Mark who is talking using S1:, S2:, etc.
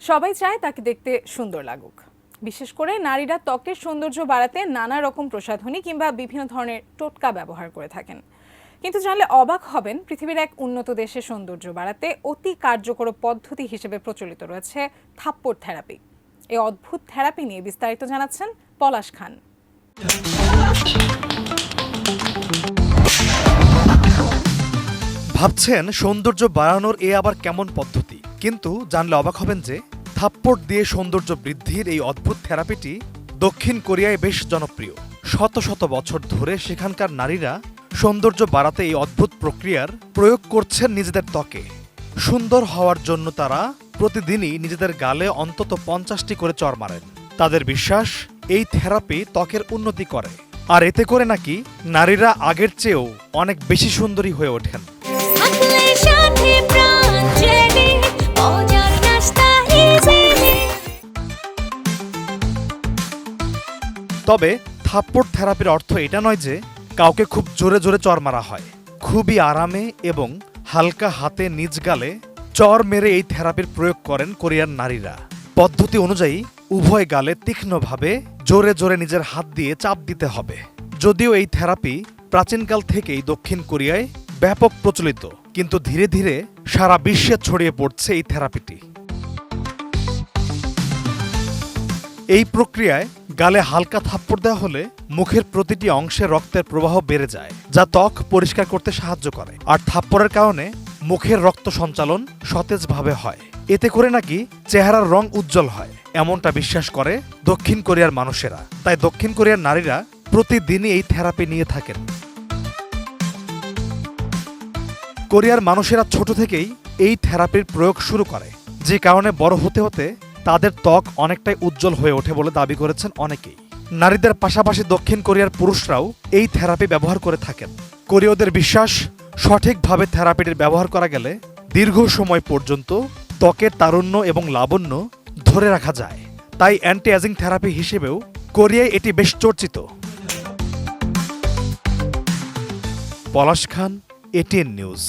S1: সবাই চায় তাকে দেখতে সুন্দর লাগুক। বিশেষ করে নারীরা ত্বকের সৌন্দর্য বাড়াতে নানা রকম প্রসাধনী কিংবা বিভিন্ন ধরনের টোটকা ব্যবহার করে থাকেন। কিন্তু জানলে অবাক হবেন, পৃথিবীর এক উন্নত দেশে সৌন্দর্য বাড়াতে অতি কার্যকর পদ্ধতি হিসেবে প্রচলিত রয়েছে থাপ্পড় থেরাপি। এই অদ্ভুত থেরাপি নিয়ে বিস্তারিত জানাচ্ছেন পলাশ খান।
S2: ভাবছেন সৌন্দর্য বাড়ানোর এ আবার কেমন পদ্ধতি, কিন্তু জানলে অবাক হবেন যে থাপ্পড় দিয়ে সৌন্দর্য বৃদ্ধির এই অদ্ভুত থেরাপিটি দক্ষিণ কোরিয়ায় বেশ জনপ্রিয়। শত শত বছর ধরে সেখানকার নারীরা সৌন্দর্য বাড়াতে এই অদ্ভুত প্রক্রিয়ার প্রয়োগ করছেন নিজেদের ত্বকে। সুন্দর হওয়ার জন্য তারা প্রতিদিনই নিজেদের গালে অন্তত 50টি করে চড় মারেন। তাদের বিশ্বাস, এই থেরাপি ত্বকের উন্নতি করে, আর এতে করে নাকি নারীরা আগের চেয়েও অনেক বেশি সুন্দরী হয়ে ওঠেন। তবে থাপ্পড় থেরাপির অর্থ এটা নয় যে কাউকে খুব জোরে জোরে চড় মারা হয়। খুবই আরামে এবং হালকা হাতে নিজ গালে চড় মেরে এই থেরাপির প্রয়োগ করেন কোরিয়ার নারীরা। পদ্ধতি অনুযায়ী উভয় গালে তীক্ষ্ণভাবে জোরে জোরে নিজের হাত দিয়ে চাপ দিতে হবে। যদিও এই থেরাপি প্রাচীনকাল থেকেই দক্ষিণ কোরিয়ায় ব্যাপক প্রচলিত, কিন্তু ধীরে ধীরে সারা বিশ্বে ছড়িয়ে পড়ছে এই থেরাপিটি। এই প্রক্রিয়ায় গালে হালকা থাপ্পড় দেওয়া হলে মুখের প্রতিটি অংশে রক্তের প্রবাহ বেড়ে যায়, যা ত্বক পরিষ্কার করতে সাহায্য করে। আর থাপ্পড়ের কারণে মুখের রক্ত সঞ্চালন সতেজভাবে হয়। এতে করে নাকি চেহারার রং উজ্জ্বল হয়, এমনটা বিশ্বাস করে দক্ষিণ কোরিয়ার মানুষেরা। তাই দক্ষিণ কোরিয়ার নারীরা প্রতিদিনই এই থেরাপি নিয়ে থাকেন। কোরিয়ার মানুষেরা ছোট থেকেই এই থেরাপির প্রয়োগ শুরু করে, যে কারণে বড় হতে হতে তাদের ত্বক অনেকটাই উজ্জ্বল হয়ে ওঠে বলে দাবি করেছেন অনেকেই। নারীদের পাশাপাশি দক্ষিণ কোরিয়ার পুরুষরাও এই থেরাপি ব্যবহার করে থাকেন। কোরীয়দের বিশ্বাস, সঠিকভাবে থেরাপিটির ব্যবহার করা গেলে দীর্ঘ সময় পর্যন্ত ত্বকের তারুণ্য এবং লাবণ্য ধরে রাখা যায়। তাই অ্যান্টি এজিং থেরাপি হিসেবেও কোরিয়ায় এটি বেশ চর্চিত। পলাশ খান, এটিএন নিউজ।